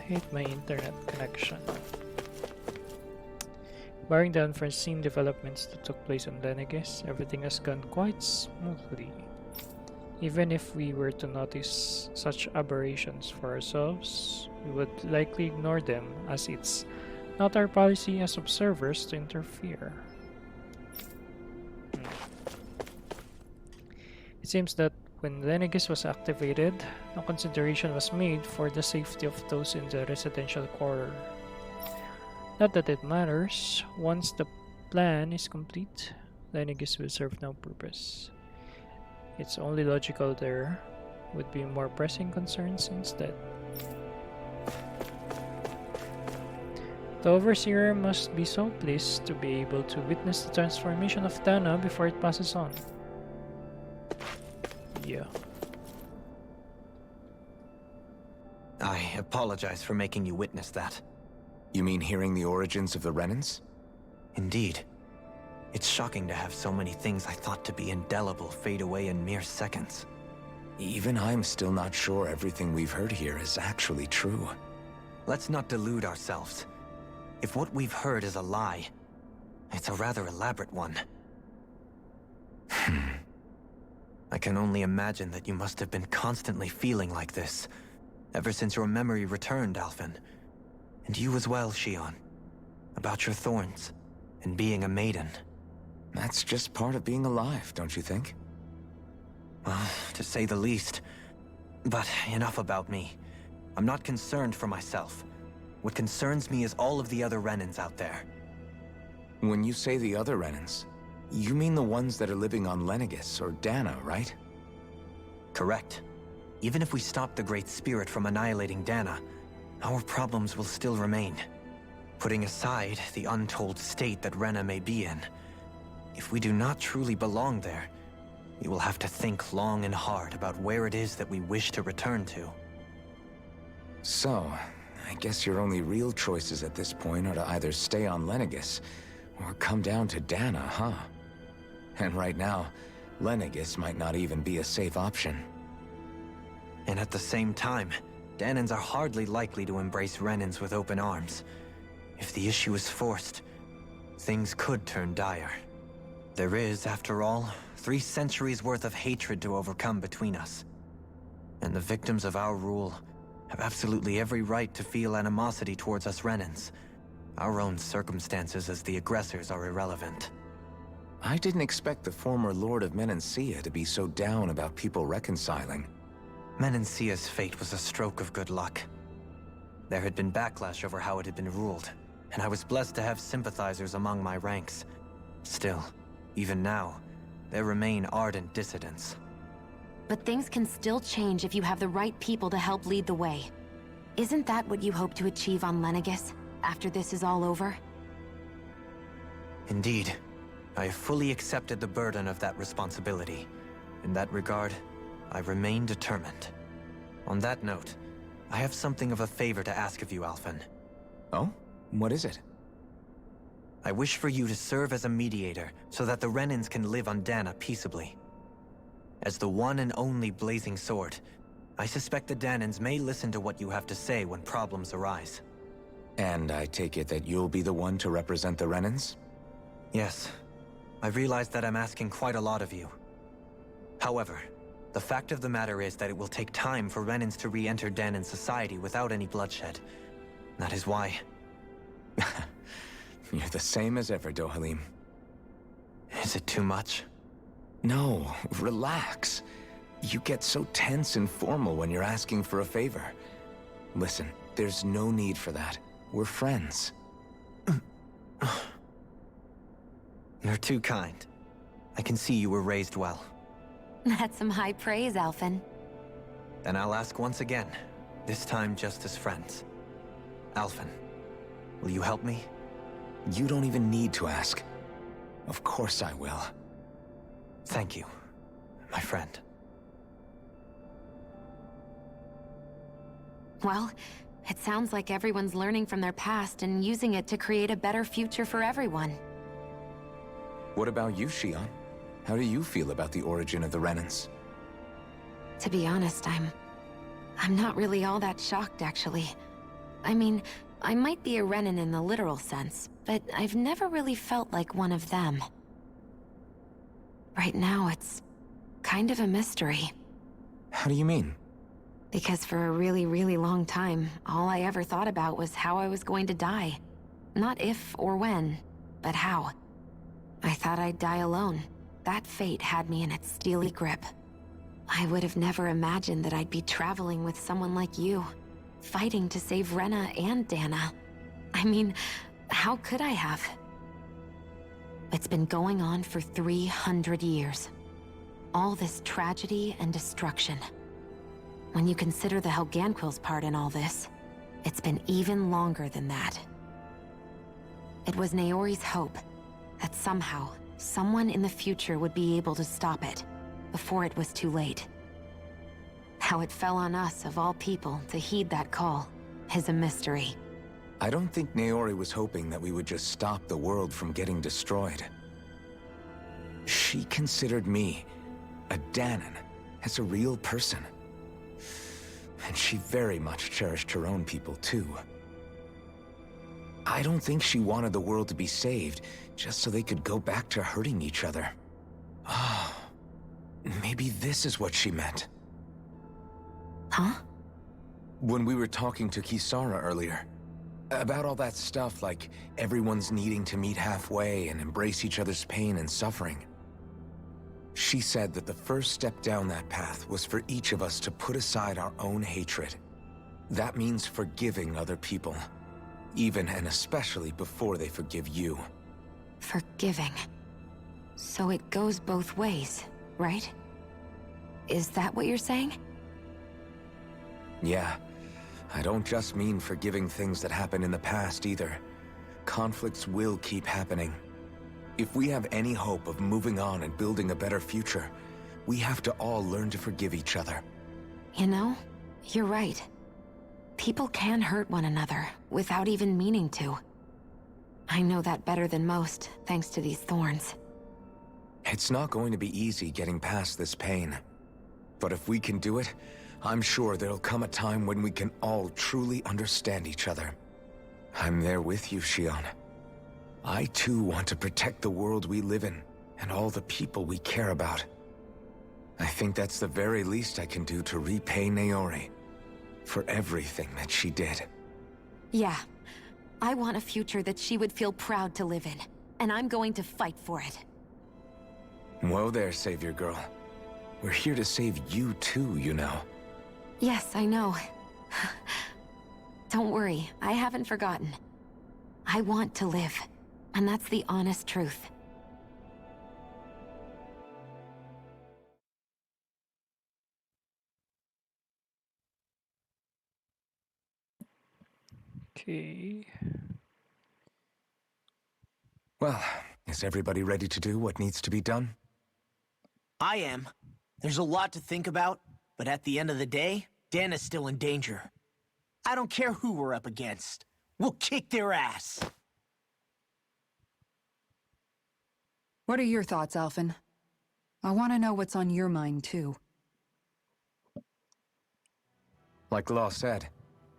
hate my internet connection. Barring the unforeseen developments that took place on Lenegis, everything has gone quite smoothly. Even if we were to notice such aberrations for ourselves, we would likely ignore them, as it's not our policy as observers to interfere. It seems that when Lenegis was activated, no consideration was made for the safety of those in the residential quarter. Not that it matters. Once the plan is complete, Lenegis will serve no purpose. It's only logical there would be more pressing concerns instead. The Overseer must be so pleased to be able to witness the transformation of Dana before it passes on. Yeah. I apologize for making you witness that. You mean hearing the origins of the Renans? Indeed. It's shocking to have so many things I thought to be indelible fade away in mere seconds. Even I'm still not sure everything we've heard here is actually true. Let's not delude ourselves. If what we've heard is a lie, it's a rather elaborate one. I can only imagine that you must have been constantly feeling like this, ever since your memory returned, Alphen. And you as well, Shion. About your thorns, and being a maiden. That's just part of being alive, don't you think? Well, to say the least. But enough about me. I'm not concerned for myself. What concerns me is all of the other Renans out there. When you say the other Renans, you mean the ones that are living on Lenegis or Dana, right? Correct. Even if we stop the Great Spirit from annihilating Dana, our problems will still remain. Putting aside the untold state that Rena may be in, if we do not truly belong there, we will have to think long and hard about where it is that we wish to return to. So, I guess your only real choices at this point are to either stay on Lenegis or come down to Dana, huh? And right now, Lenegis might not even be a safe option. And at the same time, Danans are hardly likely to embrace Renans with open arms. If the issue is forced, things could turn dire. There is, after all, 3 centuries worth of hatred to overcome between us. And the victims of our rule have absolutely every right to feel animosity towards us Renans. Our own circumstances as the aggressors are irrelevant. I didn't expect the former Lord of Menancia to be so down about people reconciling. Menancia's fate was a stroke of good luck. There had been backlash over how it had been ruled, and I was blessed to have sympathizers among my ranks. Still, even now, there remain ardent dissidents. But things can still change if you have the right people to help lead the way. Isn't that what you hope to achieve on Lenegis, after this is all over? Indeed. I have fully accepted the burden of that responsibility. In that regard, I remain determined. On that note, I have something of a favor to ask of you, Alphen. Oh? What is it? I wish for you to serve as a mediator so that the Renans can live on Dana peaceably. As the one and only Blazing Sword, I suspect the Danans may listen to what you have to say when problems arise. And I take it that you'll be the one to represent the Renans? Yes. I realize that I'm asking quite a lot of you. However, the fact of the matter is that it will take time for Renans to re-enter Danan society without any bloodshed. That is why... You're the same as ever, Dohalim. Is it too much? No, relax. You get so tense and formal when you're asking for a favor. Listen, there's no need for that. We're friends. You're too kind. I can see you were raised well. That's some high praise, Alphen. Then I'll ask once again, this time just as friends. Alphen, will you help me? You don't even need to ask. Of course I will. Thank you, my friend. Well, it sounds like everyone's learning from their past and using it to create a better future for everyone. What about you, Shion? How do you feel about the origin of the Renans? To be honest, I'm not really all that shocked, actually. I mean, I might be a Renin in the literal sense, but I've never really felt like one of them. Right now, it's kind of a mystery. How do you mean? Because for a really, really long time, all I ever thought about was how I was going to die. Not if or when, but how. I thought I'd die alone. That fate had me in its steely grip. I would have never imagined that I'd be traveling with someone like you, fighting to save Rena and Dana. I mean, how could I have? It's been going on for 300 years. All this tragedy and destruction. When you consider the Helganquil's part in all this, it's been even longer than that. It was Naori's hope that somehow, someone in the future would be able to stop it, before it was too late. How it fell on us, of all people, to heed that call, is a mystery. I don't think Naori was hoping that we would just stop the world from getting destroyed. She considered me, a Danon, as a real person. And she very much cherished her own people, too. I don't think she wanted the world to be saved, just so they could go back to hurting each other. Ah, maybe this is what she meant. Huh? When we were talking to Kisara earlier, about all that stuff like everyone's needing to meet halfway and embrace each other's pain and suffering. She said that the first step down that path was for each of us to put aside our own hatred. That means forgiving other people, even and especially before they forgive you. Forgiving. So it goes both ways, right? Is that what you're saying? Yeah. I don't just mean forgiving things that happened in the past either. Conflicts will keep happening. If we have any hope of moving on and building a better future, we have to all learn to forgive each other. You know, you're right. People can hurt one another without even meaning to. I know that better than most, thanks to these thorns. It's not going to be easy getting past this pain. But if we can do it, I'm sure there'll come a time when we can all truly understand each other. I'm there with you, Shion. I too want to protect the world we live in, and all the people we care about. I think that's the very least I can do to repay Naori for everything that she did. Yeah. I want a future that she would feel proud to live in, and I'm going to fight for it. Whoa there, Savior Girl. We're here to save you too, you know. Yes, I know. Don't worry, I haven't forgotten. I want to live, and that's the honest truth. Okay. Well, is everybody ready to do what needs to be done? I am. There's a lot to think about, but at the end of the day, Dana's still in danger. I don't care who we're up against. We'll kick their ass. What are your thoughts, Alphen? I want to know what's on your mind, too. Like Law said,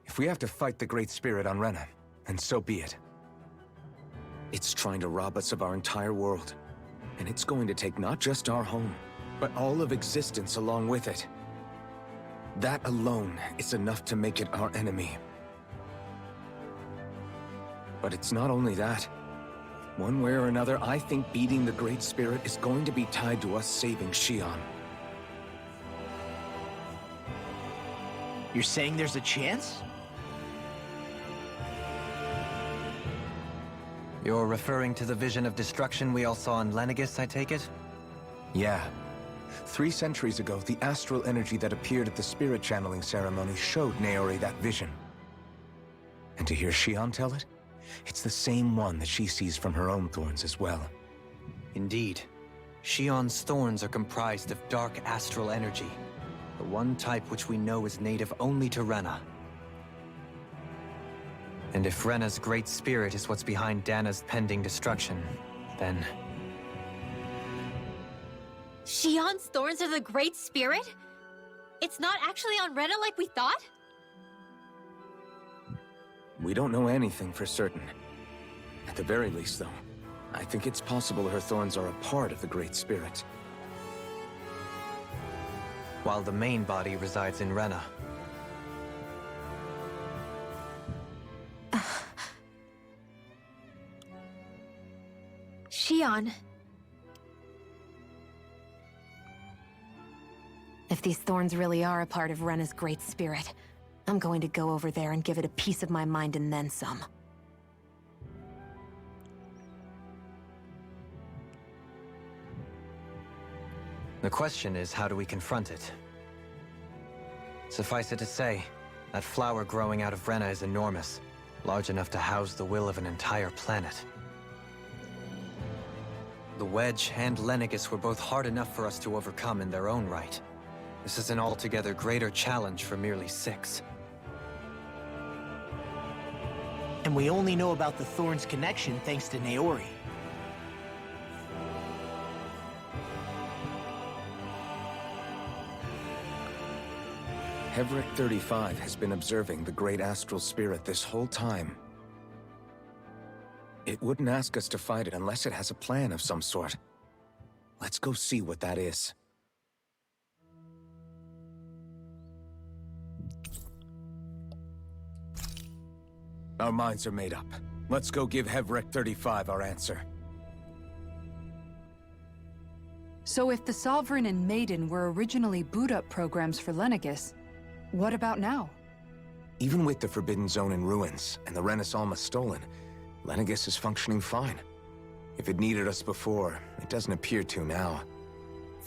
if we have to fight the Great Spirit on Rena, then so be it. It's trying to rob us of our entire world. And it's going to take not just our home, but all of existence along with it. That alone is enough to make it our enemy. But it's not only that. One way or another, I think beating the Great Spirit is going to be tied to us saving Shion. You're saying there's a chance? You're referring to the vision of destruction we all saw in Lenegis, I take it? Yeah. 3 centuries ago, the astral energy that appeared at the spirit channeling ceremony showed Naori that vision. And to hear Shion tell it, it's the same one that she sees from her own thorns as well. Indeed. Shion's thorns are comprised of dark astral energy, the one type which we know is native only to Rena. And if Rena's great spirit is what's behind Dana's pending destruction, then... Shion's thorns are the Great Spirit? It's not actually on Rena like we thought? We don't know anything for certain. At the very least, though, I think it's possible her thorns are a part of the Great Spirit. While the main body resides in Rena. Shion, If these thorns really are a part of Rena's Great Spirit, I'm going to go over there and give it a piece of my mind and then some. The question is, how do we confront it? Suffice it to say, that flower growing out of Rena is enormous, large enough to house the will of an entire planet. The Wedge and Lenegis were both hard enough for us to overcome in their own right. This is an altogether greater challenge for merely 6. And we only know about the Thorn's connection thanks to Naori. Hevric 35 has been observing the Great Astral Spirit this whole time. It wouldn't ask us to fight it unless it has a plan of some sort. Let's go see what that is. Our minds are made up. Let's go give Hevric 35 our answer. So if the Sovereign and Maiden were originally boot-up programs for Lenegis, what about now? Even with the Forbidden Zone in ruins and the Renis Alma stolen, Lenegis is functioning fine. If it needed us before, it doesn't appear to now.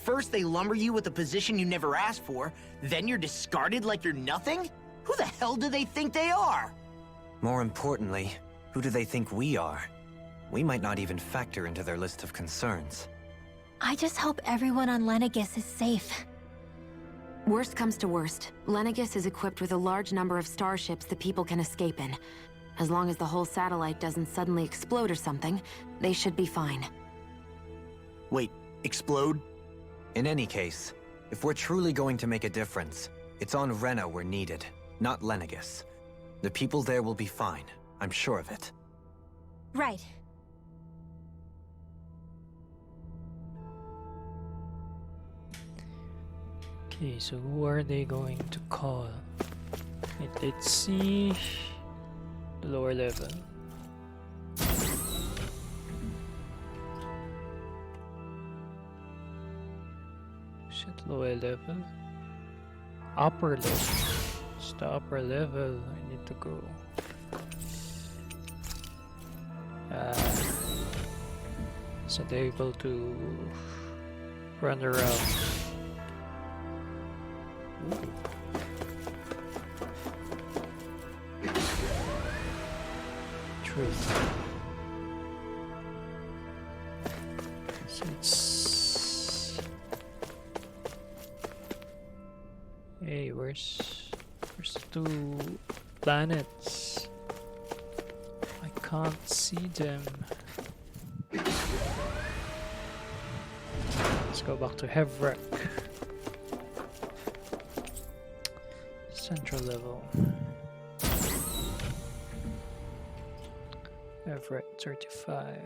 First they lumber you with a position you never asked for, then you're discarded like you're nothing? Who the hell do they think they are? More importantly, who do they think we are? We might not even factor into their list of concerns. I just hope everyone on Lenegis is safe. Worst comes to worst, Lenegis is equipped with a large number of starships that people can escape in. As long as the whole satellite doesn't suddenly explode or something, they should be fine. Wait, explode? In any case, if we're truly going to make a difference, it's on Rena we're needed, not Lenegis. The people there will be fine, I'm sure of it. Right. Okay, so who are they going to call? Let's see the lower level. Shit, lower level. Upper level. It's the upper level I need to go. So they're able to run around. Ooh. True. So it's... Hey, where's the 2 planets? I can't see them. Let's go back to Hevric. Central level. Hevric 35.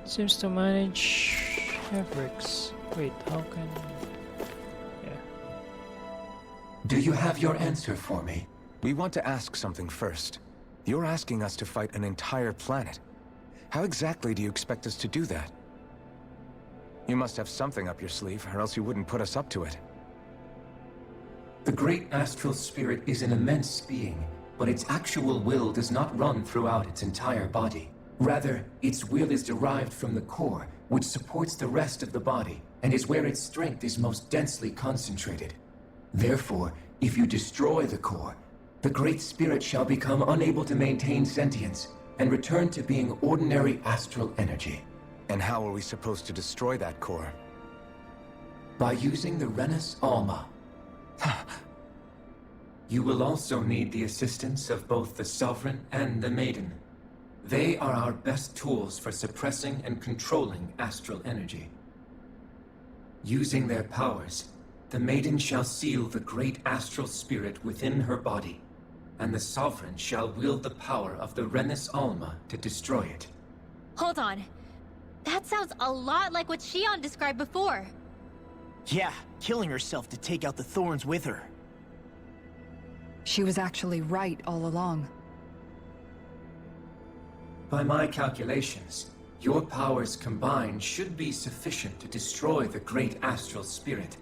Seems to manage Hevric's. Wait, how can... Yeah. Do you have your answer for me? We want to ask something first. You're asking us to fight an entire planet. How exactly do you expect us to do that? You must have something up your sleeve, or else you wouldn't put us up to it. The great astral spirit is an immense being, but its actual will does not run throughout its entire body. Rather, its will is derived from the core, which supports the rest of the body, and is where its strength is most densely concentrated. Therefore, if you destroy the core, the Great Spirit shall become unable to maintain sentience, and return to being ordinary astral energy. And how are we supposed to destroy that core? By using the Renis Alma. You will also need the assistance of both the Sovereign and the Maiden. They are our best tools for suppressing and controlling astral energy. Using their powers, the Maiden shall seal the great astral spirit within her body, and the Sovereign shall wield the power of the Renis Alma to destroy it. Hold on. That sounds a lot like what Shion described before. Yeah, killing herself to take out the thorns with her. She was actually right all along. By my calculations, your powers combined should be sufficient to destroy the great astral spirit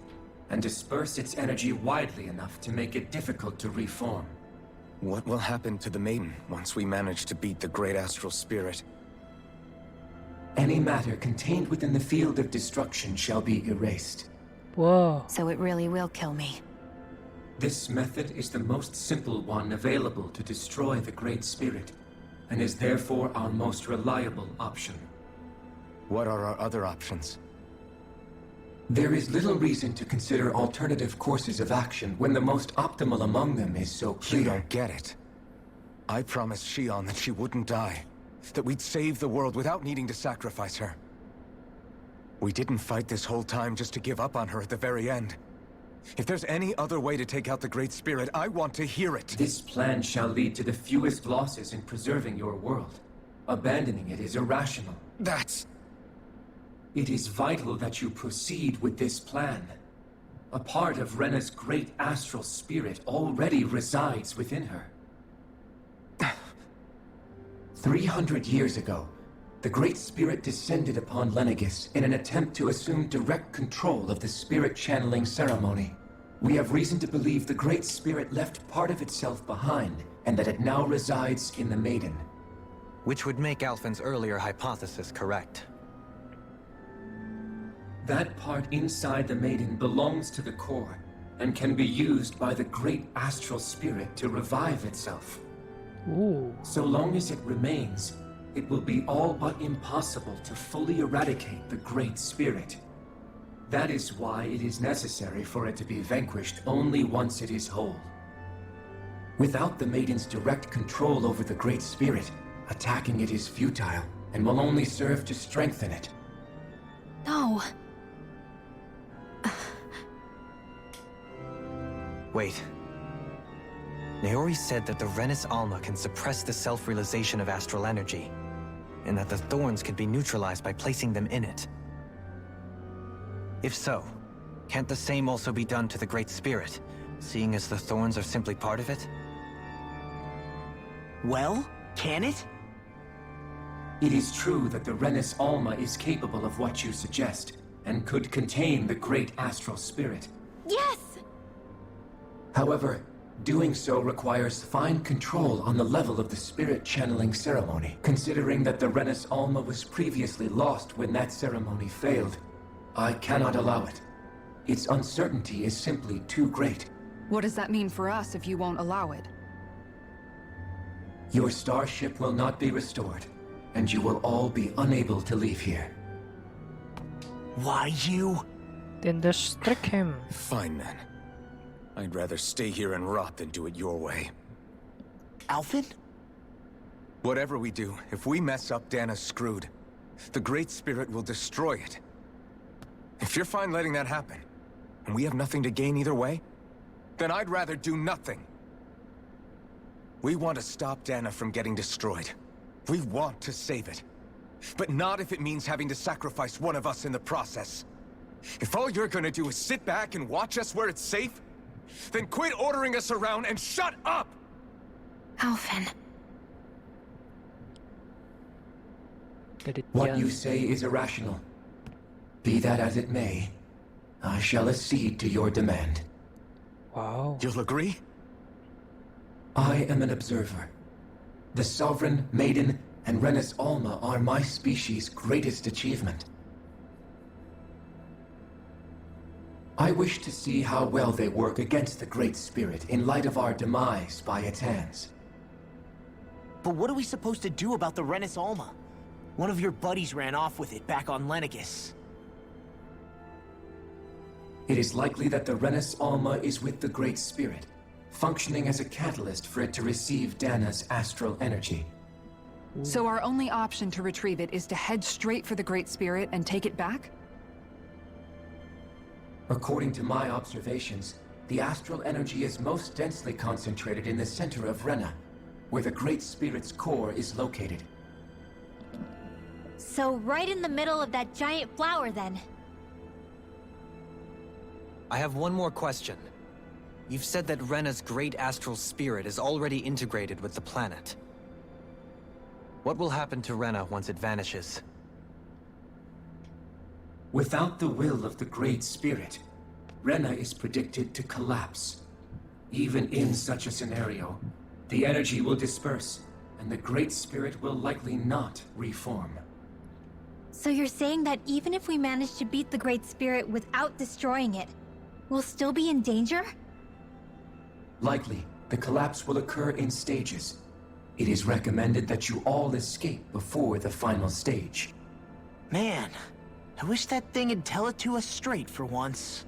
and disperse its energy widely enough to make it difficult to reform. What will happen to the Maiden once we manage to beat the great astral spirit? Any matter contained within the field of destruction shall be erased. Whoa. So it really will kill me. This method is the most simple one available to destroy the Great Spirit, and is therefore our most reliable option. What are our other options? There is little reason to consider alternative courses of action when the most optimal among them is so clear. You don't get it. I promised Shion that she wouldn't die, that we'd save the world without needing to sacrifice her. We didn't fight this whole time just to give up on her at the very end. If there's any other way to take out the Great Spirit, I want to hear it. This plan shall lead to the fewest losses in preserving your world. Abandoning it is irrational. That's... It is vital that you proceed with this plan. A part of Rena's great astral spirit already resides within her. 300 years ago, the Great Spirit descended upon Lenegis in an attempt to assume direct control of the spirit channeling ceremony. We have reason to believe the Great Spirit left part of itself behind, and that it now resides in the Maiden. Which would make Alphen's earlier hypothesis correct. That part inside the Maiden belongs to the core, and can be used by the great astral spirit to revive itself. Ooh. So long as it remains, it will be all but impossible to fully eradicate the Great Spirit. That is why it is necessary for it to be vanquished only once it is whole. Without the Maiden's direct control over the Great Spirit, attacking it is futile, and will only serve to strengthen it. No. Wait. Naori said that the Renis Alma can suppress the self-realization of astral energy, and that the thorns could be neutralized by placing them in it. If so, can't the same also be done to the Great Spirit, seeing as the thorns are simply part of it? Well, can it? It is true that the Renis Alma is capable of what you suggest, and could contain the great astral spirit. Yes! However, doing so requires fine control on the level of the spirit channeling ceremony, considering that the Renis Alma was previously lost when that ceremony failed. I cannot allow it. Its uncertainty is simply too great. What does that mean for us if you won't allow it? Your starship will not be restored, and you will all be unable to leave here. Why you? Then distract him. Fine, then. I'd rather stay here and rot than do it your way. Alphen? Whatever we do, if we mess up, Dana's screwed. The Great Spirit will destroy it. If you're fine letting that happen, and we have nothing to gain either way, then I'd rather do nothing. We want to stop Dana from getting destroyed. We want to save it. But not if it means having to sacrifice one of us in the process. If all you're gonna do is sit back and watch us where it's safe, then quit ordering us around and shut up! Alphen. Did it What yell? you say is irrational. Be that as it may, I shall accede to your demand. Wow. You'll agree? I am an observer. The Sovereign, Maiden, and Renis Alma are my species' greatest achievement. I wish to see how well they work against the Great Spirit in light of our demise by its hands. But what are we supposed to do about the Renis Alma? One of your buddies ran off with it back on Lenegis. It is likely that the Renis Alma is with the Great Spirit, functioning as a catalyst for it to receive Dana's astral energy. So our only option to retrieve it is to head straight for the Great Spirit and take it back? According to my observations, the astral energy is most densely concentrated in the center of Rena, where the Great Spirit's core is located. So right in the middle of that giant flower, then. I have one more question. You've said that Rena's great astral spirit is already integrated with the planet. What will happen to Rena once it vanishes? Without the will of the Great Spirit, Rena is predicted to collapse. Even in such a scenario, the energy will disperse, and the Great Spirit will likely not reform. So you're saying that even if we manage to beat the Great Spirit without destroying it, we'll still be in danger? Likely, the collapse will occur in stages. It is recommended that you all escape before the final stage. Man, I wish that thing would tell it to us straight for once.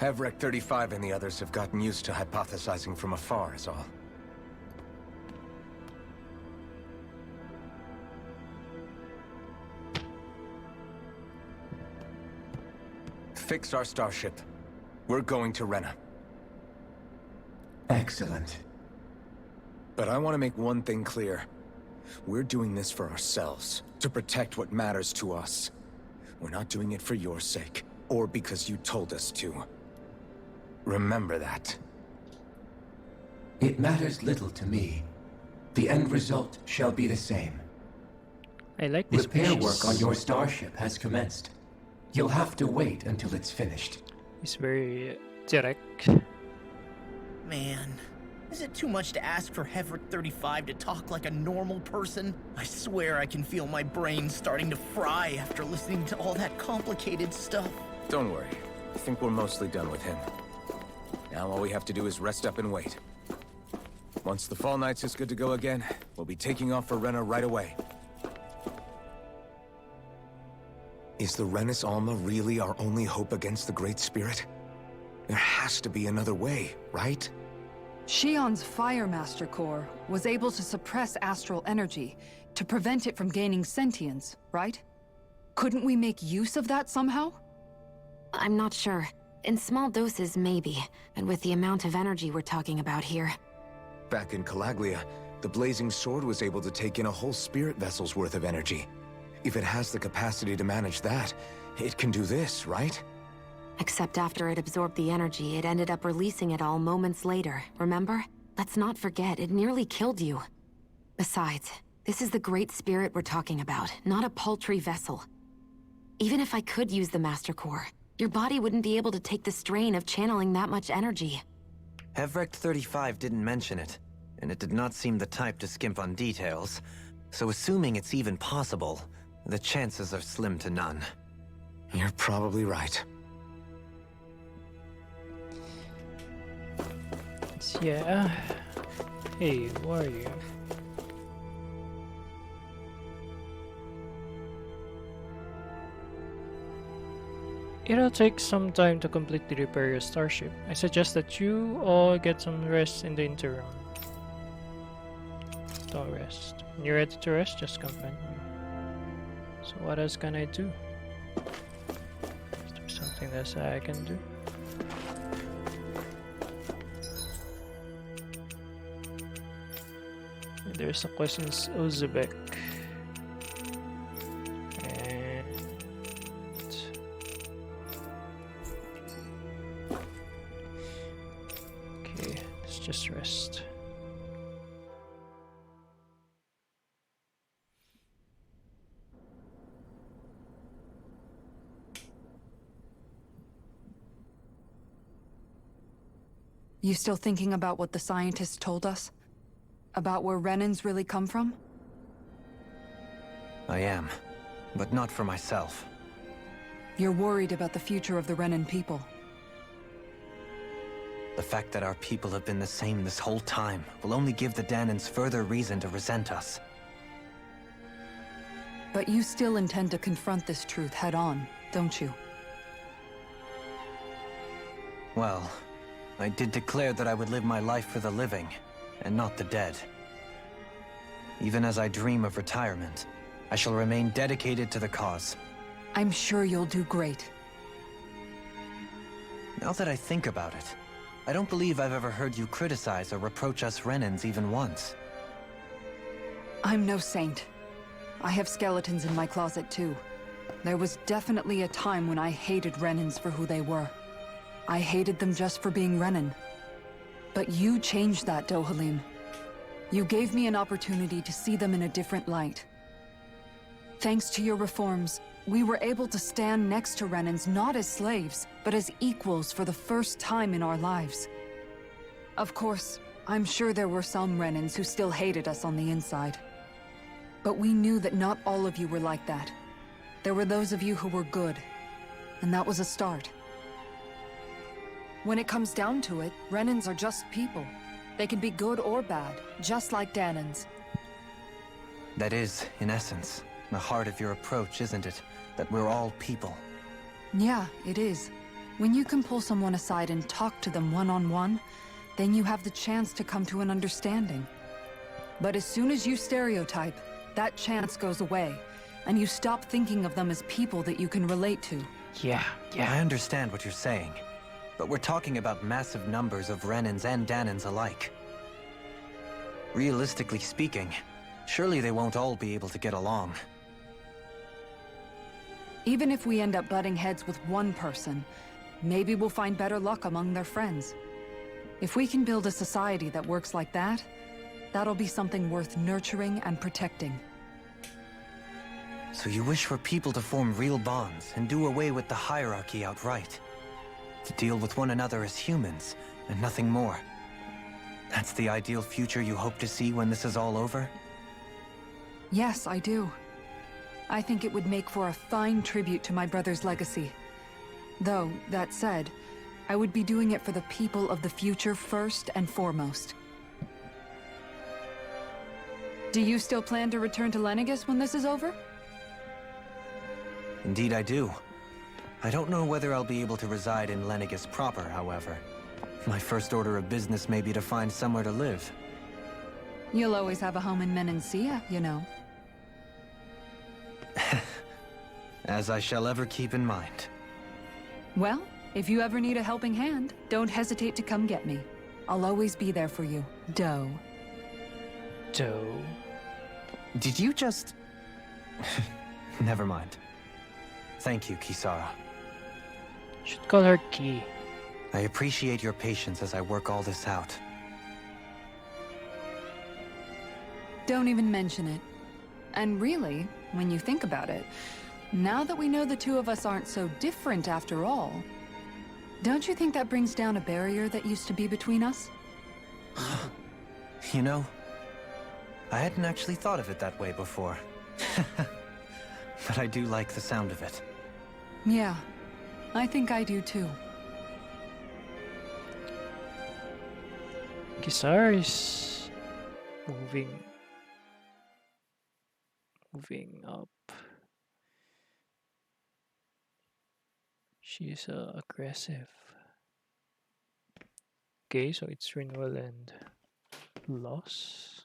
Hevrek 35 and the others have gotten used to hypothesizing from afar, is all. Fix our starship. We're going to Rena. Excellent. But I want to make one thing clear. We're doing this for ourselves, to protect what matters to us. We're not doing it for your sake, or because you told us to. Remember that. It matters little to me. The end result shall be the same. I like this Repair piece. work on your starship has commenced. You'll have to wait until it's finished. It's very direct. Man, is it too much to ask for Hevrek 35 to talk like a normal person? I swear I can feel my brain starting to fry after listening to all that complicated stuff. Don't worry. I think we're mostly done with him. Now all we have to do is rest up and wait. Once the Fall Knights is good to go again, we'll be taking off for Rena right away. Is the Renis Alma really our only hope against the Great Spirit? There has to be another way, right? Shion's Fire Master Core was able to suppress astral energy to prevent it from gaining sentience, right? Couldn't we make use of that somehow? I'm not sure. In small doses, maybe. And with the amount of energy we're talking about here. Back in Calaglia, the Blazing Sword was able to take in a whole spirit vessel's worth of energy. If it has the capacity to manage that, it can do this, right? Except after it absorbed the energy, it ended up releasing it all moments later, remember? Let's not forget, it nearly killed you. Besides, this is the Great Spirit we're talking about, not a paltry vessel. Even if I could use the Master Core, your body wouldn't be able to take the strain of channeling that much energy. Hevrek 35 didn't mention it, and it did not seem the type to skimp on details. So assuming it's even possible, the chances are slim to none. You're probably right. Yeah. Hey, who are you? It'll take some time to completely repair your starship. I suggest that you all get some rest in the interim. Don't rest. When you're ready to rest, just come find me. So what else can I do? Is there something else I can do? There's a questions Uzbek. And okay, let's just rest. You still thinking about what the scientists told us? About where Renans really come from? I am, but not for myself. You're worried about the future of the Renan people. The fact that our people have been the same this whole time will only give the Danans further reason to resent us. But you still intend to confront this truth head-on, don't you? Well, I did declare that I would live my life for the living, and not the dead. Even as I dream of retirement, I shall remain dedicated to the cause. I'm sure you'll do great. Now that I think about it, I don't believe I've ever heard you criticize or reproach us Renans even once. I'm no saint. I have skeletons in my closet too. There was definitely a time when I hated Renans for who they were. I hated them just for being Renan. But you changed that, Dohalim. You gave me an opportunity to see them in a different light. Thanks to your reforms, we were able to stand next to Renans not as slaves, but as equals for the first time in our lives. Of course, I'm sure there were some Renans who still hated us on the inside. But we knew that not all of you were like that. There were those of you who were good, and that was a start. When it comes down to it, Renans are just people. They can be good or bad, just like Danans. That is, in essence, the heart of your approach, isn't it? That we're all people. Yeah, it is. When you can pull someone aside and talk to them one-on-one, then you have the chance to come to an understanding. But as soon as you stereotype, that chance goes away, and you stop thinking of them as people that you can relate to. Yeah. I understand what you're saying, but we're talking about massive numbers of Renans and Danans alike. Realistically speaking, surely they won't all be able to get along. Even if we end up butting heads with one person, maybe we'll find better luck among their friends. If we can build a society that works like that, that'll be something worth nurturing and protecting. So you wish for people to form real bonds and do away with the hierarchy outright? To deal with one another as humans, and nothing more? That's the ideal future you hope to see when this is all over? Yes, I do. I think it would make for a fine tribute to my brother's legacy. Though, that said, I would be doing it for the people of the future first and foremost. Do you still plan to return to Lenegis when this is over? Indeed I do. I don't know whether I'll be able to reside in Lenegis proper, however. My first order of business may be to find somewhere to live. You'll always have a home in Menancia, you know. As I shall ever keep in mind. Well, if you ever need a helping hand, don't hesitate to come get me. I'll always be there for you, Doe. Doe. Did you just... Never mind. Thank you, Kisara. Should call her Ki. I appreciate your patience as I work all this out. Don't even mention it. And really, when you think about it, now that we know the two of us aren't so different after all, don't you think that brings down a barrier that used to be between us? You know, I hadn't actually thought of it that way before. But I do like the sound of it. Yeah, I think I do too. Kisara is moving up. She's aggressive. Okay, so it's renewal and loss.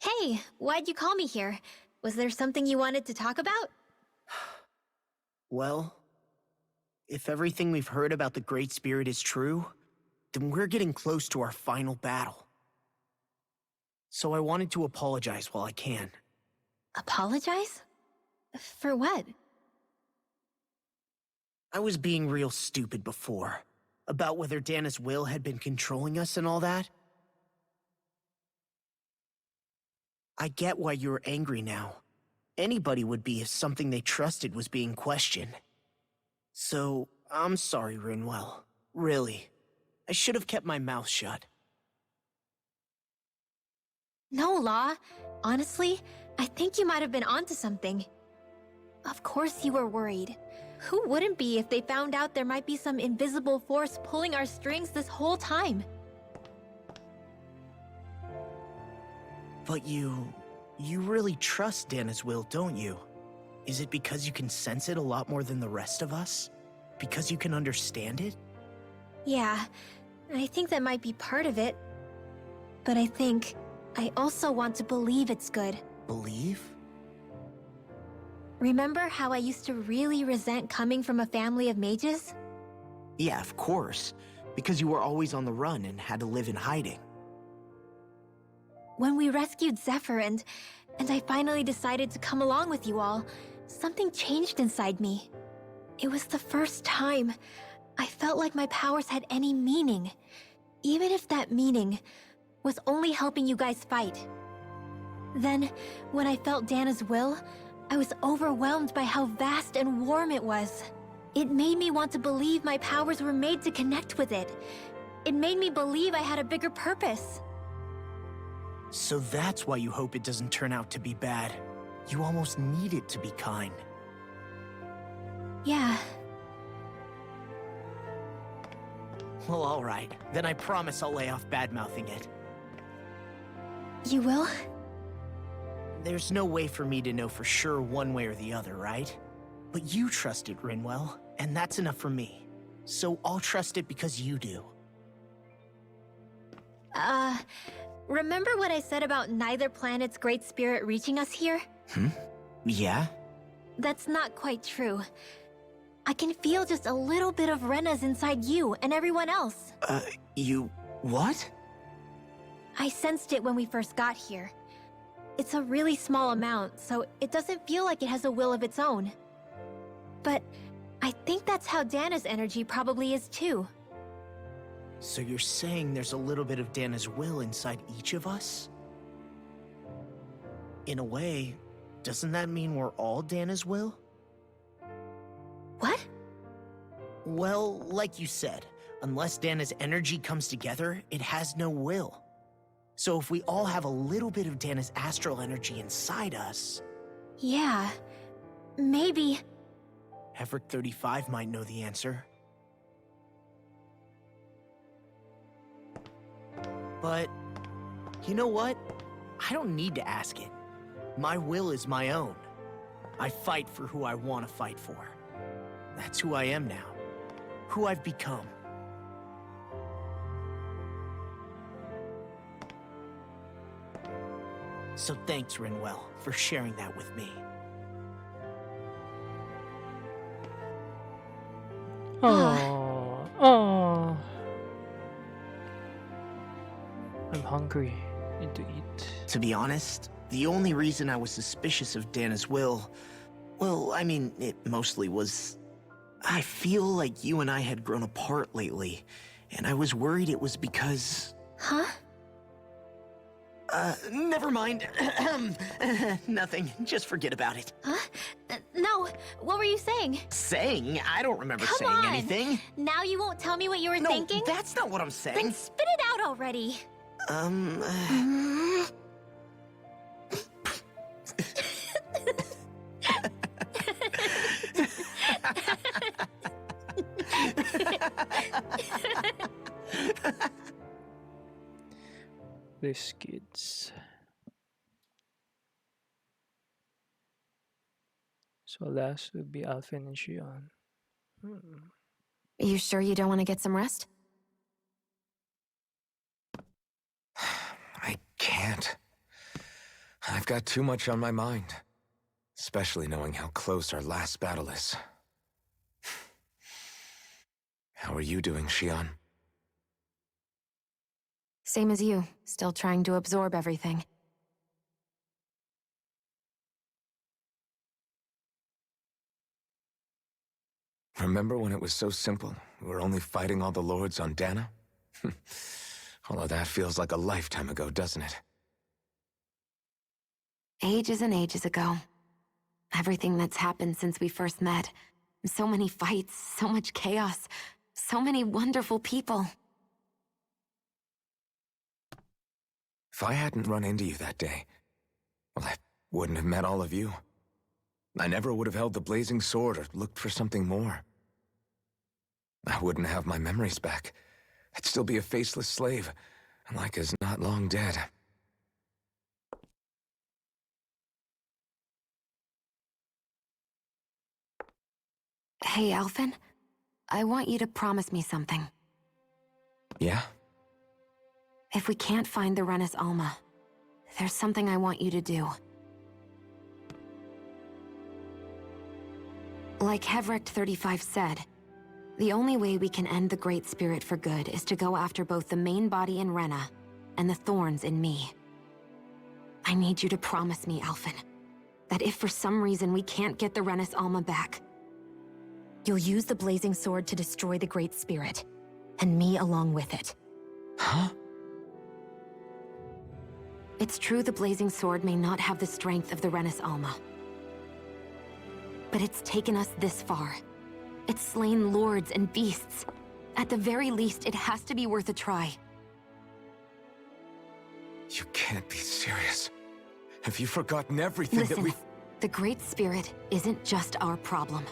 Hey, why'd you call me here? Was there something you wanted to talk about? Well, if everything we've heard about the Great Spirit is true, then we're getting close to our final battle. So I wanted to apologize while I can. Apologize? For what? I was being real stupid before, about whether Dana's will had been controlling us and all that. I get why you're angry now. Anybody would be if something they trusted was being questioned. So, I'm sorry, Rinwell. Really. I should have kept my mouth shut. No, Law. Honestly, I think you might have been onto something. Of course you were worried. Who wouldn't be if they found out there might be some invisible force pulling our strings this whole time? But you really trust Dana's will, don't you? Is it because you can sense it a lot more than the rest of us? Because you can understand it? Yeah, I think that might be part of it. But I think I also want to believe it's good. Believe? Remember how I used to really resent coming from a family of mages? Yeah, of course. Because you were always on the run and had to live in hiding. When we rescued Zephyr and I finally decided to come along with you all, something changed inside me. It was the first time I felt like my powers had any meaning, even if that meaning was only helping you guys fight. Then, when I felt Dana's will, I was overwhelmed by how vast and warm it was. It made me want to believe my powers were made to connect with it. It made me believe I had a bigger purpose. So that's why you hope it doesn't turn out to be bad. You almost need it to be kind. Yeah. Well, alright. Then I promise I'll lay off bad-mouthing it. You will? There's no way for me to know for sure one way or the other, right? But you trust it, Rinwell, and that's enough for me. So I'll trust it because you do. Remember what I said about neither planet's great spirit reaching us here? Yeah? That's not quite true. I can feel just a little bit of Rena's inside you and everyone else. You... what? I sensed it when we first got here. It's a really small amount, so it doesn't feel like it has a will of its own. But I think that's how Dana's energy probably is too. So you're saying there's a little bit of Dana's will inside each of us? In a way, doesn't that mean we're all Dana's will? What? Well, like you said, unless Dana's energy comes together, it has no will. So if we all have a little bit of Dana's astral energy inside us... Yeah, maybe... Everett 35 might know the answer. But, you know what? I don't need to ask it. My will is my own. I fight for who I want to fight for. That's who I am now. Who I've become. So thanks, Rinwell, for sharing that with me. Oh, oh. I'm hungry. Need to eat. To be honest, the only reason I was suspicious of Dana's will... well, I mean, it mostly was... I feel like you and I had grown apart lately, and I was worried it was because... Huh? Never mind. Nothing. Just forget about it. Huh? No, what were you saying? Saying? I don't remember Come saying on. anything. Now you won't tell me what you were No, thinking? that's not what I'm saying. Then spit it out already. These kids. So last would be Alphen and Shion. You sure you don't want to get some rest? I can't. I've got too much on my mind. Especially knowing how close our last battle is. How are you doing, Shion? Same as you, still trying to absorb everything. Remember when it was so simple? We were only fighting all the lords on Dana? All of that feels like a lifetime ago, doesn't it? Ages and ages ago. Everything that's happened since we first met. So many fights, so much chaos, so many wonderful people. If I hadn't run into you that day, well, I wouldn't have met all of you. I never would have held the blazing sword or looked for something more. I wouldn't have my memories back. I'd still be a faceless slave, like as not long dead. Hey, Alphen. I want you to promise me something. Yeah? If we can't find the Renis Alma, there's something I want you to do. Like Hevrecht 35 said, the only way we can end the Great Spirit for good is to go after both the main body in Rena and the thorns in me. I need you to promise me, Alphen, that if for some reason we can't get the Renis Alma back, you'll use the Blazing Sword to destroy the Great Spirit, and me along with it. Huh? It's true the Blazing Sword may not have the strength of the Renis Alma, but it's taken us this far. It's slain lords and beasts. At the very least, it has to be worth a try. You can't be serious. Have you forgotten everything Listen, that we... the Great Spirit isn't just our problem.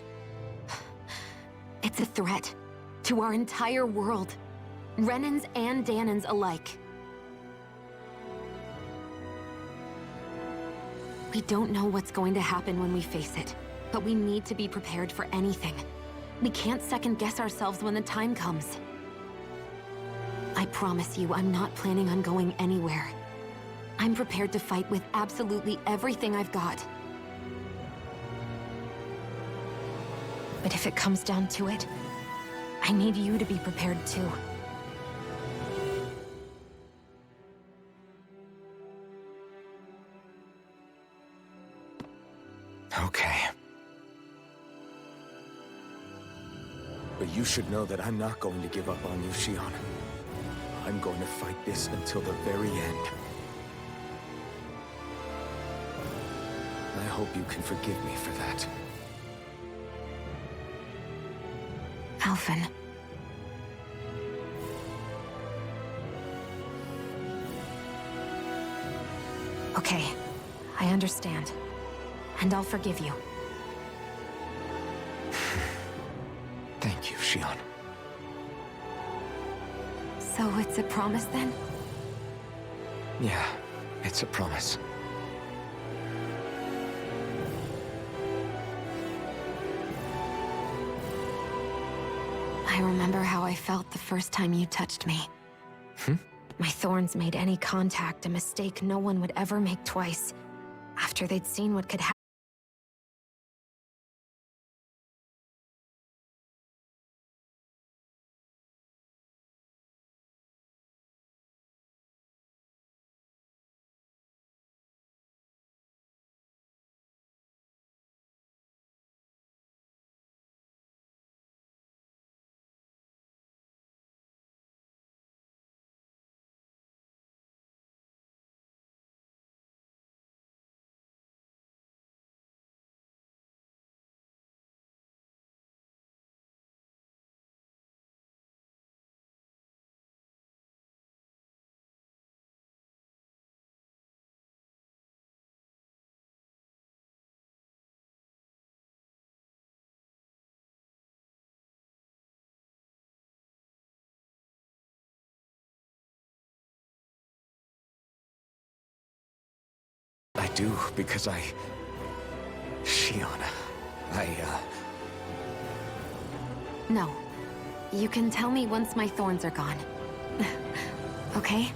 It's a threat to our entire world. Renans and Danans alike. We don't know what's going to happen when we face it, but we need to be prepared for anything. We can't second-guess ourselves when the time comes. I promise you, I'm not planning on going anywhere. I'm prepared to fight with absolutely everything I've got. But if it comes down to it, I need you to be prepared too. Okay. But you should know that I'm not going to give up on you, Shion. I'm going to fight this until the very end. I hope you can forgive me for that. Alphen. Okay, I understand. And I'll forgive you. Thank you, Shion. So it's a promise then? Yeah, it's a promise. I remember how I felt the first time you touched me. My thorns made any contact a mistake no one would ever make twice, after they'd seen what could happen. I do, because Shion, No. You can tell me once my thorns are gone. Okay?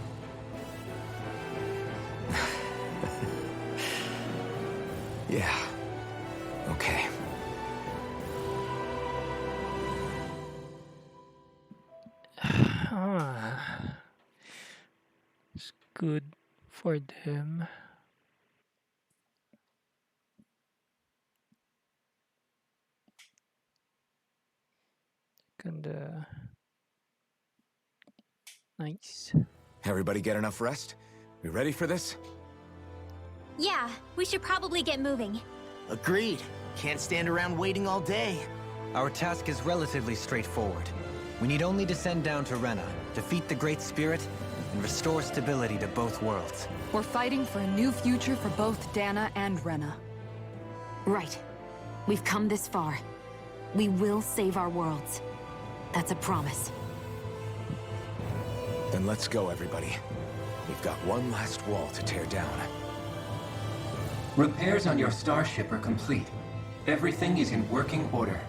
Yeah. Okay. It's good for them. Kinda nice. Everybody get enough rest? We ready for this? Yeah, we should probably get moving. Agreed. Can't stand around waiting all day. Our task is relatively straightforward. We need only descend down to Rena, defeat the Great Spirit, and restore stability to both worlds. We're fighting for a new future for both Dana and Rena. Right. We've come this far. We will save our worlds. That's a promise. Then let's go, everybody. We've got one last wall to tear down. Repairs on your starship are complete. Everything is in working order.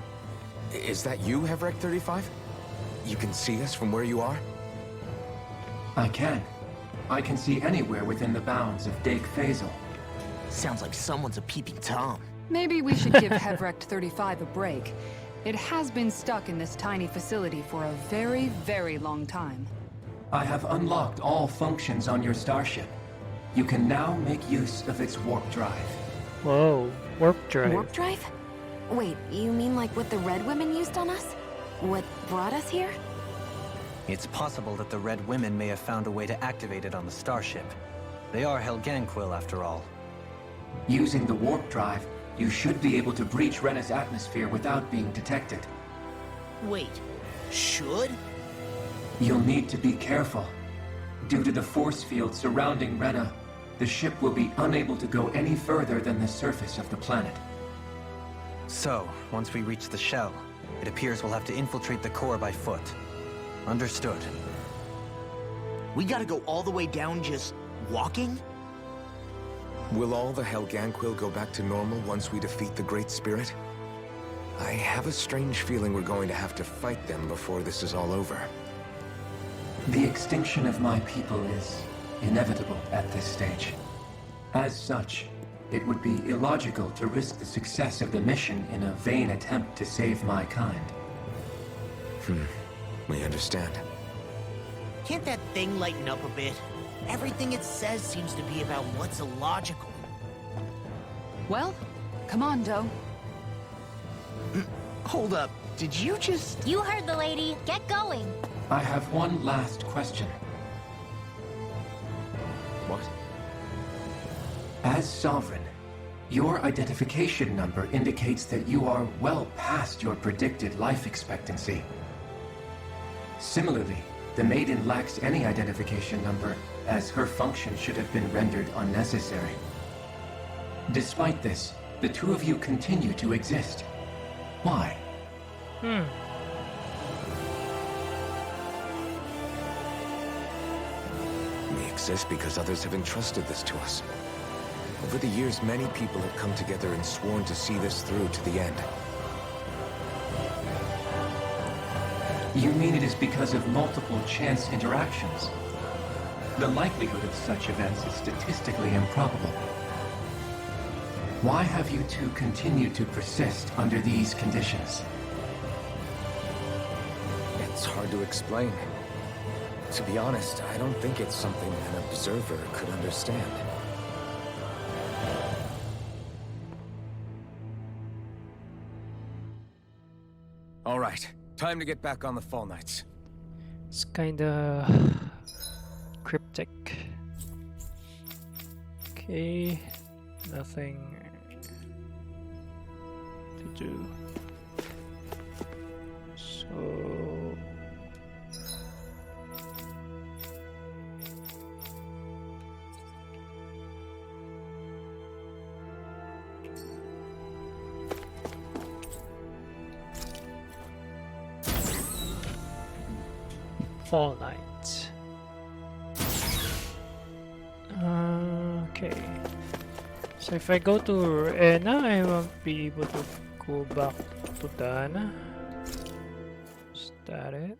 Is that you, Hevrecht 35? You can see us from where you are? I can. I can see anywhere within the bounds of Dake Faisal. Sounds like someone's a peeping Tom. Maybe we should give Hevrect 35 a break. It has been stuck in this tiny facility for a very, very long time. I have unlocked all functions on your starship. You can now make use of its warp drive. Whoa, warp drive. Warp drive? Wait, you mean like what the Red Women used on us? What brought us here? It's possible that the Red Women may have found a way to activate it on the starship. They are Helganquil, after all. Using the warp drive, you should be able to breach Rena's atmosphere without being detected. Wait, should? You'll need to be careful. Due to the force field surrounding Rena, the ship will be unable to go any further than the surface of the planet. So, once we reach the shell, it appears we'll have to infiltrate the core by foot. Understood. We gotta go all the way down just walking? Will all the Helganquil go back to normal once we defeat the Great Spirit? I have a strange feeling we're going to have to fight them before this is all over. The extinction of my people is inevitable at this stage. As such, it would be illogical to risk the success of the mission in a vain attempt to save my kind. We understand. Can't that thing lighten up a bit? Everything it says seems to be about what's illogical. Well, come on, Doe. Hold up, did you just... You heard the lady. Get going. I have one last question. What? As Sovereign, your identification number indicates that you are well past your predicted life expectancy. Similarly, the Maiden lacks any identification number, as her function should have been rendered unnecessary. Despite this, the two of you continue to exist. Why? We exist because others have entrusted this to us. Over the years, many people have come together and sworn to see this through to the end. You mean it is because of multiple chance interactions? The likelihood of such events is statistically improbable. Why have you two continued to persist under these conditions? It's hard to explain. To be honest, I don't think it's something an observer could understand. All right, time to get back on the Fall Knights. It's kinda cryptic. Okay, nothing to do. So Fall Knight. Okay. So if I go to Rena, I won't be able to go back to Dana. Is that it?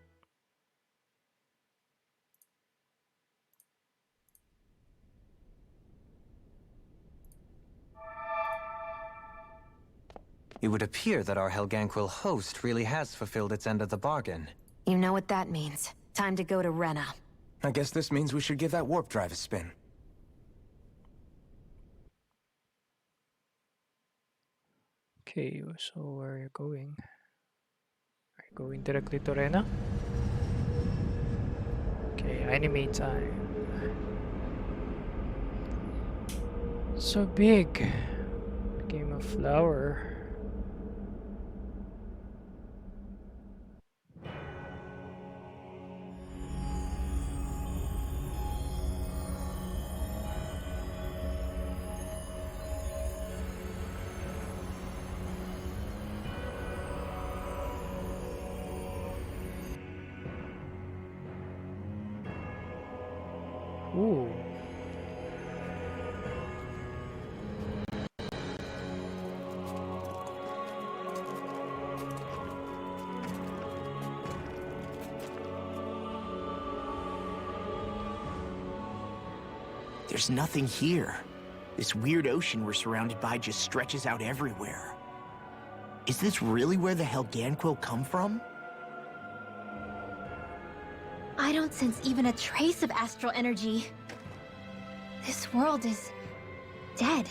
It would appear that our Helganquil host really has fulfilled its end of the bargain. You know what that means. Time to go to Rena. I guess this means we should give that warp drive a spin. Okay, so where are you going? Are you going directly to Rena? Okay, anime time. So big. Became a flower. Ooh. There's nothing here. This weird ocean we're surrounded by just stretches out everywhere. Is this really where the Helganquil come from? I don't sense even a trace of astral energy. This world is dead.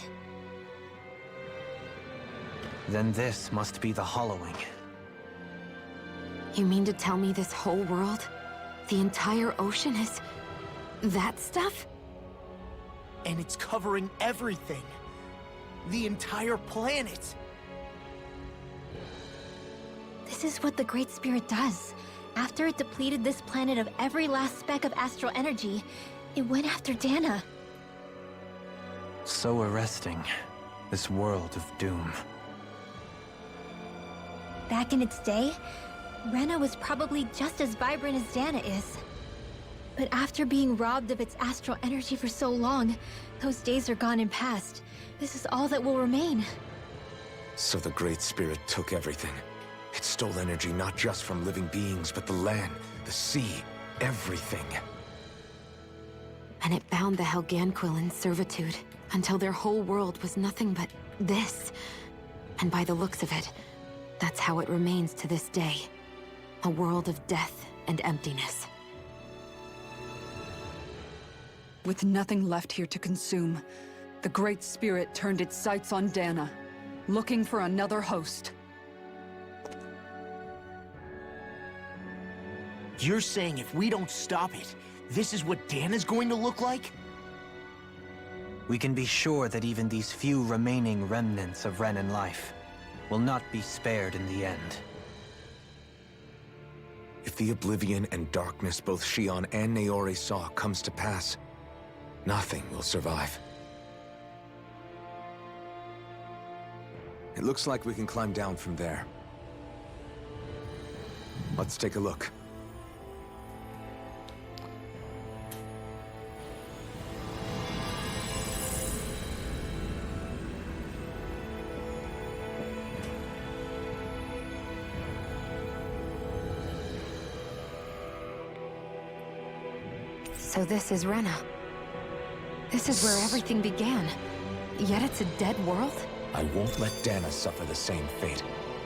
Then this must be the hollowing. You mean to tell me this whole world, the entire ocean is that stuff? And it's covering everything. The entire planet. This is what the Great Spirit does. After it depleted this planet of every last speck of astral energy, it went after Dana. So arresting. This world of doom. Back in its day, Rena was probably just as vibrant as Dana is. But after being robbed of its astral energy for so long, those days are gone and past. This is all that will remain. So the Great Spirit took everything. It stole energy not just from living beings, but the land, the sea, everything. And it bound the Helganquil in servitude, until their whole world was nothing but this. And by the looks of it, that's how it remains to this day. A world of death and emptiness. With nothing left here to consume, the Great Spirit turned its sights on Dana, looking for another host. You're saying if we don't stop it, this is what Dana's going to look like? We can be sure that even these few remaining remnants of Renan life will not be spared in the end. If the oblivion and darkness both Shion and Naori saw comes to pass, nothing will survive. It looks like we can climb down from there. Let's take a look. So this is Rena. This is where everything began. Yet it's a dead world? I won't let Dana suffer the same fate.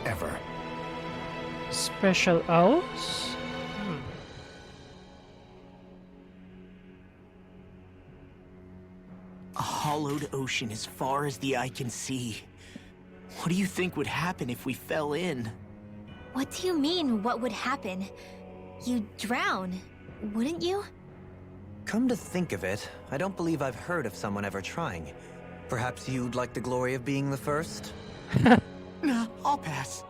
Ever. Special owls? A hollowed ocean as far as the eye can see. What do you think would happen if we fell in? What do you mean, what would happen? You'd drown, wouldn't you? Come to think of it, I don't believe I've heard of someone ever trying. Perhaps you'd like the glory of being the first? Nah, I'll pass.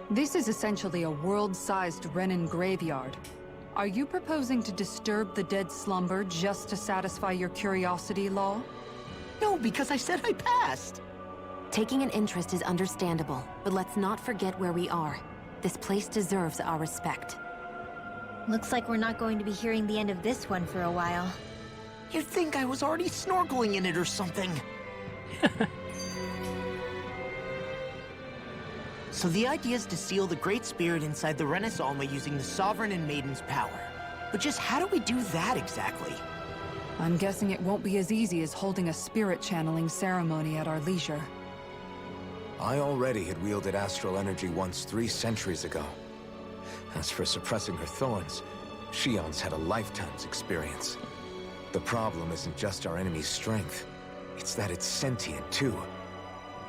This is essentially a world-sized Renan graveyard. Are you proposing to disturb the dead slumber just to satisfy your curiosity, Law? No, because I said I passed. Taking an interest is understandable, but let's not forget where we are. This place deserves our respect. Looks like we're not going to be hearing the end of this one for a while. You'd think I was already snorkeling in it or something. So the idea is to seal the Great Spirit inside the Renaissance using the Sovereign and Maiden's power. But just how do we do that exactly? I'm guessing it won't be as easy as holding a spirit channeling ceremony at our leisure. I already had wielded astral energy once 3 centuries ago. As for suppressing her thorns, Shion's had a lifetime's experience. The problem isn't just our enemy's strength, it's that it's sentient too.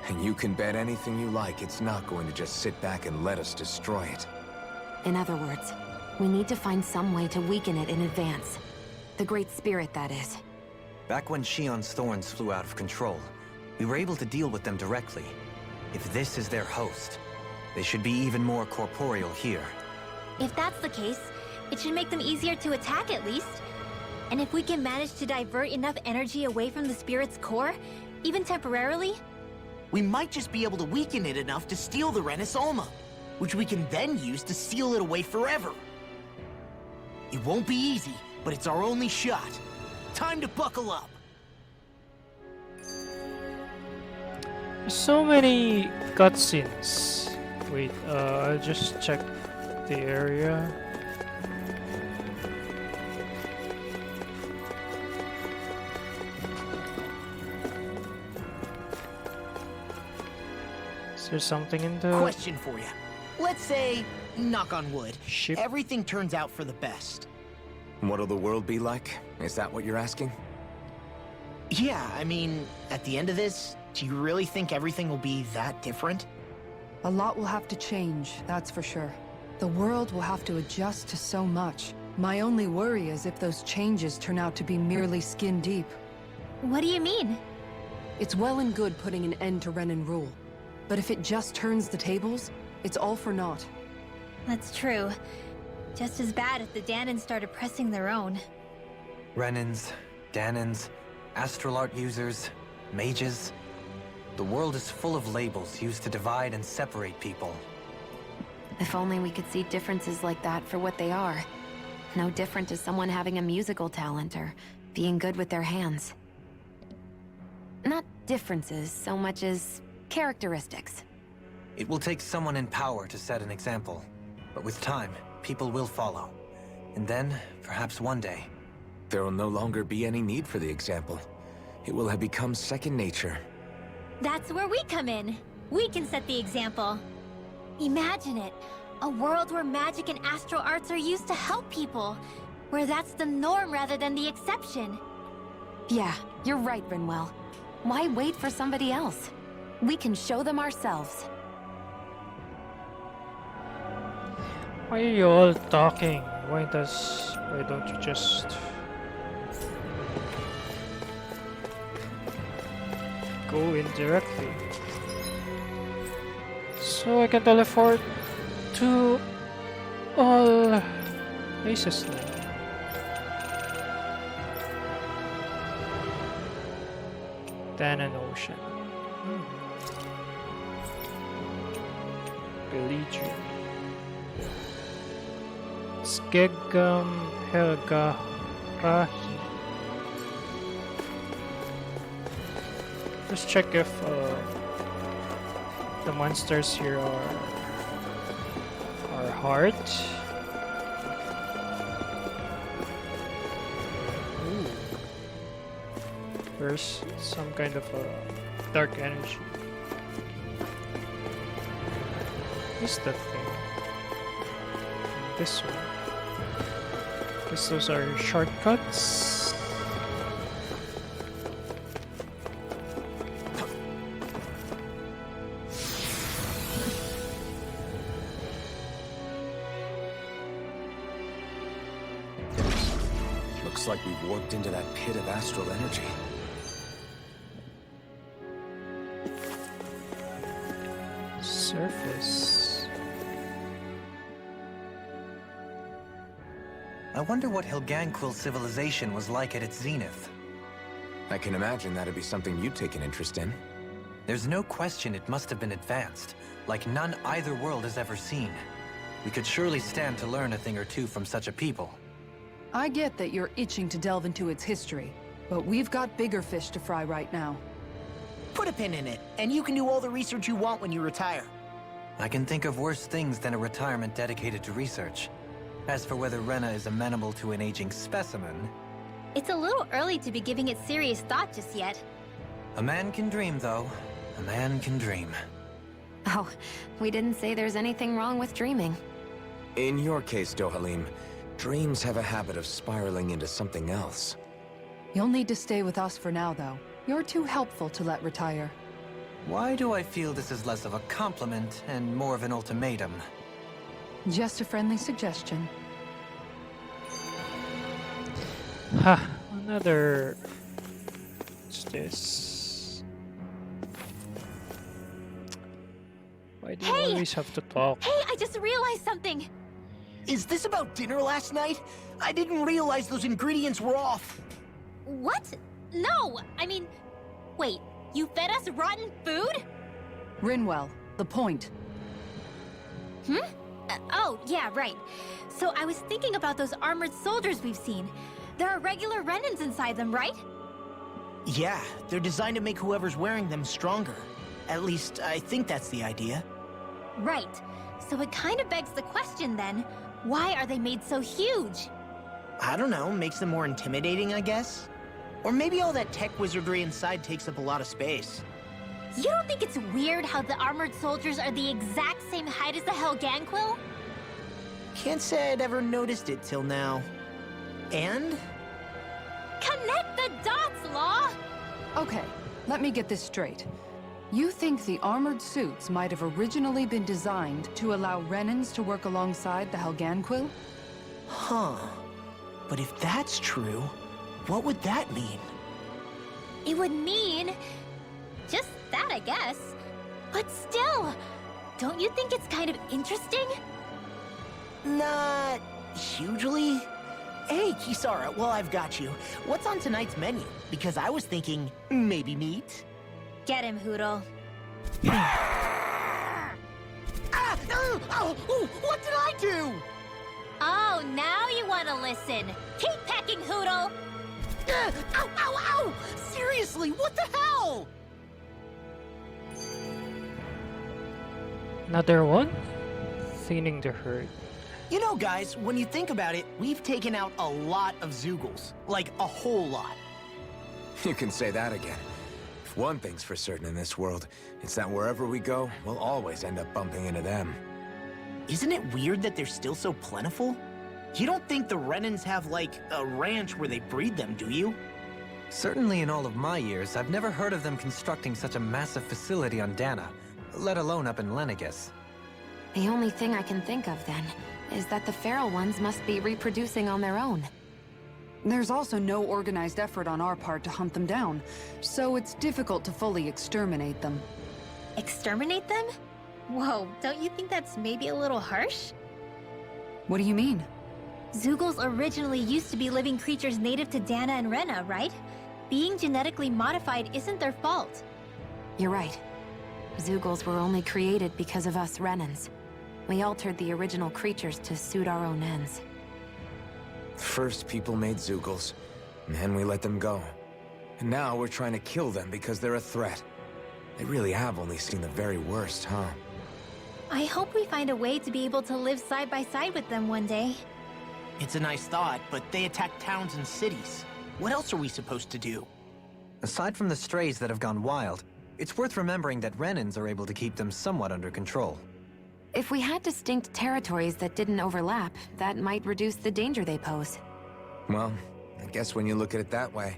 And you can bet anything you like it's not going to just sit back and let us destroy it. In other words, we need to find some way to weaken it in advance. The Great Spirit, that is. Back when Shion's thorns flew out of control, we were able to deal with them directly. If this is their host, they should be even more corporeal here. If that's the case, it should make them easier to attack at least. And if we can manage to divert enough energy away from the spirit's core, even temporarily, We might just be able to weaken it enough to steal the Renaissance, which we can then use to seal it away forever. It won't be easy, but it's our only shot. Time to buckle up. So many cutscenes. Wait, I'll just check the area. Is there something in the Question for you. Let's say, knock on wood, ship? everything turns out for the best. What'll the world be like? Is that what you're asking? Yeah, I mean, at the end of this, do you really think everything will be that different? A lot will have to change, that's for sure. The world will have to adjust to so much. My only worry is if those changes turn out to be merely skin deep. What do you mean? It's well and good putting an end to Renin rule. But if it just turns the tables, it's all for naught. That's true. Just as bad if the Danans started pressing their own. Renins, Danans, astral art users, mages. The world is full of labels used to divide and separate people. If only we could see differences like that for what they are. No different to someone having a musical talent or being good with their hands. Not differences so much as characteristics. It will take someone in power to set an example. But with time, people will follow. And then, perhaps one day... There will no longer be any need for the example. It will have become second nature. That's where we come in. We can set the example. Imagine it. A world where magic and astral arts are used to help people. Where that's the norm rather than the exception. Yeah, you're right, Rinwell. Why wait for somebody else? We can show them ourselves. Why are you all talking? Why don't you just go in directly? So I can teleport to all places now. Danan Ocean. Belligerent. Skegam Helga Rahi. Let's check if the monsters here are hard. Ooh. There's some kind of dark energy. What's that thing? This one. Guess those are shortcuts. Looks like we've warped into that pit of astral energy. Surface. I wonder what Helganquil civilization was like at its zenith. I can imagine that'd be something you'd take an interest in. There's no question it must have been advanced, like none either world has ever seen. We could surely stand to learn a thing or two from such a people. I get that you're itching to delve into its history, but we've got bigger fish to fry right now. Put a pin in it, and you can do all the research you want when you retire. I can think of worse things than a retirement dedicated to research. As for whether Rena is amenable to an aging specimen... It's a little early to be giving it serious thought just yet. A man can dream, though. A man can dream. Oh, we didn't say there's anything wrong with dreaming. In your case, Dohalim, dreams have a habit of spiraling into something else. You'll need to stay with us for now, though. You're too helpful to let retire. Why do I feel this is less of a compliment and more of an ultimatum? Just a friendly suggestion. Ha! Another... What's this? Why do you Hey! always have to talk? Hey, I just realized something! Is this about dinner last night? I didn't realize those ingredients were off. What? No! I mean... Wait, you fed us rotten food? Rinwell, the point. Oh, yeah, right. So I was thinking about those armored soldiers we've seen. There are regular Renins inside them, right? Yeah, they're designed to make whoever's wearing them stronger. At least, I think that's the idea. Right. So it kind of begs the question then, why are they made so huge? I don't know, makes them more intimidating, I guess? Or maybe all that tech wizardry inside takes up a lot of space. You don't think it's weird how the armored soldiers are the exact same height as the Helganquil? Can't say I'd ever noticed it till now. And? Connect the dots, Law! Okay, let me get this straight. You think the armored suits might have originally been designed to allow Renans to work alongside the Helganquil? Huh. But if that's true, what would that mean? It would mean... just that, I guess. But still, don't you think it's kind of interesting? Not hugely. Hey, Kisara, well, I've got you. What's on tonight's menu? Because I was thinking, maybe meat? Get him, Hoodle. Ah! Oh, what did I do? Oh, now you want to listen. Keep pecking, Hoodle! Ow, ow, ow! Seriously, what the hell? Another one? Thinning the herd. You know, guys, when you think about it, we've taken out a lot of Zeugles. Like, a whole lot. You can say that again. If one thing's for certain in this world, it's that wherever we go, we'll always end up bumping into them. Isn't it weird that they're still so plentiful? You don't think the Renans have, like, a ranch where they breed them, do you? Certainly in all of my years, I've never heard of them constructing such a massive facility on Dana, let alone up in Lenegis. The only thing I can think of, then, is that the feral ones must be reproducing on their own. There's also no organized effort on our part to hunt them down, so it's difficult to fully exterminate them. Exterminate them? Whoa, don't you think that's maybe a little harsh? What do you mean? Zeugles originally used to be living creatures native to Dana and Rena, right? Being genetically modified isn't their fault. You're right. Zeugles were only created because of us Renans. We altered the original creatures to suit our own ends. First, people made Zeugles, and then we let them go. And now we're trying to kill them because they're a threat. They really have only seen the very worst, huh? I hope we find a way to be able to live side by side with them one day. It's a nice thought, but they attack towns and cities. What else are we supposed to do? Aside from the strays that have gone wild, it's worth remembering that Renans are able to keep them somewhat under control. If we had distinct territories that didn't overlap, that might reduce the danger they pose. Well, I guess when you look at it that way,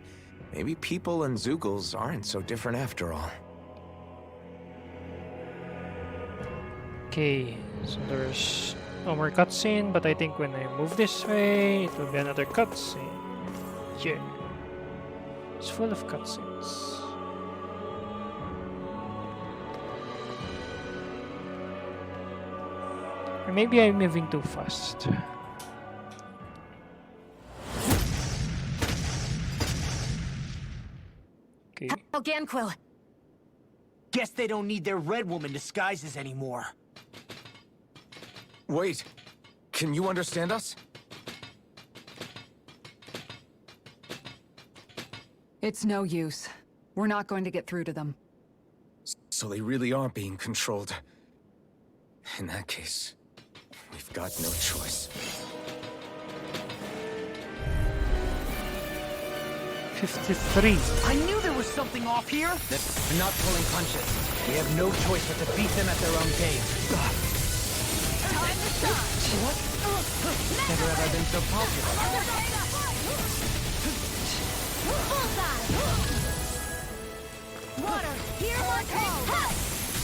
maybe people and Zeugles aren't so different after all. Okay, so there's no more cutscene, but I think when I move this way, it will be another cutscene. Yeah. It's full of cutscenes. Or maybe I'm moving too fast. Okay. Helganquil! Guess they don't need their Red Woman disguises anymore. Wait, can you understand us? It's no use. We're not going to get through to them. So they really are being controlled. In that case, we've got no choice. 53. I knew there was something off here! They're not pulling punches. We have no choice but to beat them at their own game. Never have I been so popular. Water, here's our call!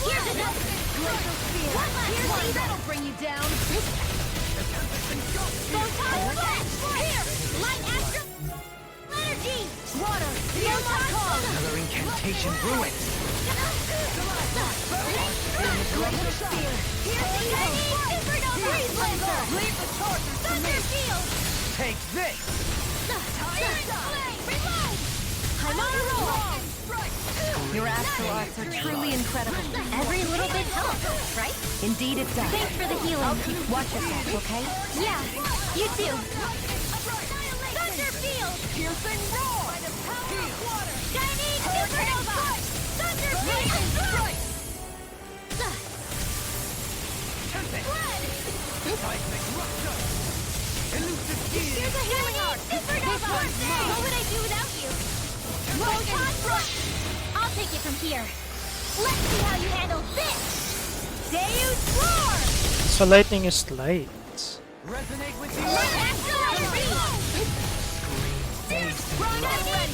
Here's another! One last one! That'll bring you down! Photon flash! Here! Light astral energy! Water, here's our call! Another incantation ruined. Laser spear! Here's the Chinese supernova! Freeze laser! Leave the charges to me! Shield! Take this! Reload! I'm on a roll! Your astral arts are truly incredible. Every little bit helps, right? Indeed it does. Thanks for the healing. Watch yourself, okay? Yeah, you too. Thunder field! Piercing roar! Chinese supernova! Thunder field! Here's a healing arc! Supernova! What would I do without you? Photon rush! I'll take it from here. Let's see how you handle this! Deus Roar! So lightning is light. Resonate with you. Run and ready!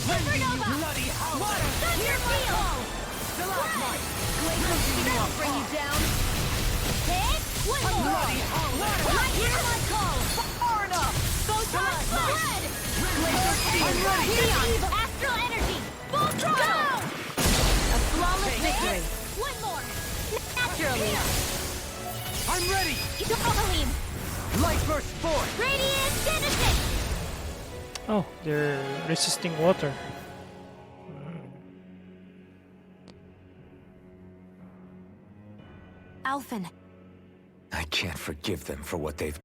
Supernova! Thunder Field! That'll bring you down! Hit! One more! Right here! Blood Call! Far enough! Photon Spread! I'm ready! Neon! Astral Energy! Full throttle! A flawless victory! One more! Naturally! I'm ready. Totaline! Light burst forth. Radiant Genesis! Oh, they're resisting water. Alphen, I can't forgive them for what they've